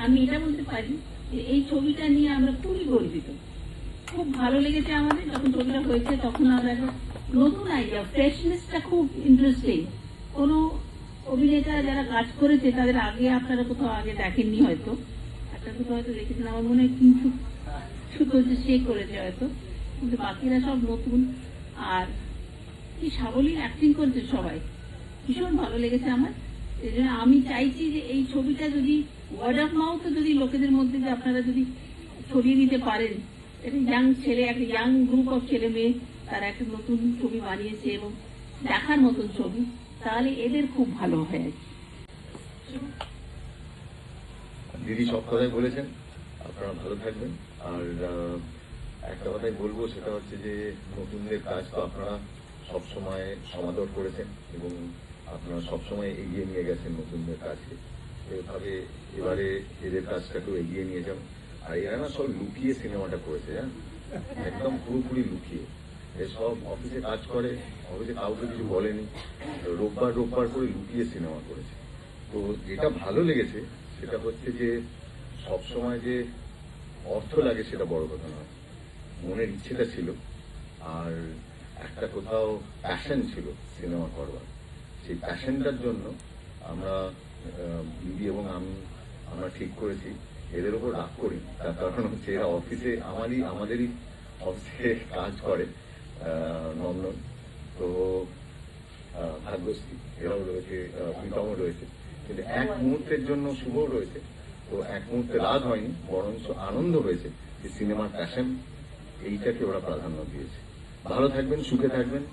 আমি এটা বলতে পারি যে এই ছবিটা নিয়ে আমরা খুবই গর্বিত। খুব ভালো লেগেছে আমাদের যখন ছবিটা হয়েছে, তখন আমরা একটা নতুন আইডিয়া, ফ্রেশনেসটা খুব ইন্টারেস্টিং। কোনো অভিনেতা যারা কাজ করেছে তাদের আগে আপনারা কোথাও আগে দেখেননি, হয়তো একটা কোথাও হয়তো দেখেছেন, আমার মনে হয় কিন্তু শুধু সে করেছে হয়তো, কিন্তু বাকিরা সব নতুন। আর কি সাবলীল অ্যাক্টিং করেছে সবাই, ভীষণ ভালো লেগেছে আমার। এই জন্য আমি চাইছি যে এই ছবিটা যদি ওয়ার্ড অফ মাউথ যদি লোকেদের মধ্যে যে আপনারা যদি ছড়িয়ে দিতে পারেন, একটা ইয়াং ছেলে, একটা ইয়াং গ্রুপ অফ ছেলে মেয়ে তারা একটা নতুন ছবি বানিয়েছে এবং দেখার মতন ছবি, তাহলে এদের খুব ভালো হয়। দিদি সব কথাই বলেছেন, আপনারা ভালো থাকবেন। আর একটা কথাই বলবো, সেটা হচ্ছে যে নতুনদের কাজ তো আপনারা সবসময় সমাদর করেছেন এবং আপনারা সবসময় এগিয়ে নিয়ে গেছেন নতুনদের কাজকে। এভাবে এবারে এদের কাজটাকেও এগিয়ে নিয়ে যান। আর এরা না সব লুকিয়ে সিনেমাটা করেছে, জান, একদম পুরোপুরি লুকিয়ে। এসব অফিসে কাজ করে, অফিসে কাউকে কিছু বলেনি, রোববার করে লুকিয়ে সিনেমা করেছে। তো যেটা ভালো লেগেছে সেটা হচ্ছে যে সবসময় যে অর্থ লাগে সেটা বড় কথা নয়, মনের ইচ্ছেটা ছিল আর একটা কোথাও প্যাশন ছিল সিনেমা করবার। সেই প্যাশনটার জন্য আমরা দিদি এবং আমরা ঠিক করেছি এদের উপর রাগ করি। তার কারণ হচ্ছে এরা অফিসে আমাদেরই অফিসে কাজ করে, নন্দন তো ভাগ্যশ্রী এরাও রয়েছে, প্রীতমও রয়েছে, কিন্তু এক মুহূর্তের জন্য শুভও রয়েছে। তো এক মুহূর্তে রাগ হয়নি, বরঞ্চ আনন্দ হয়েছে যে সিনেমার প্যাশন এইটাকে ওরা প্রাধান্য দিয়েছে। ভালো থাকবেন, সুখে থাকবেন।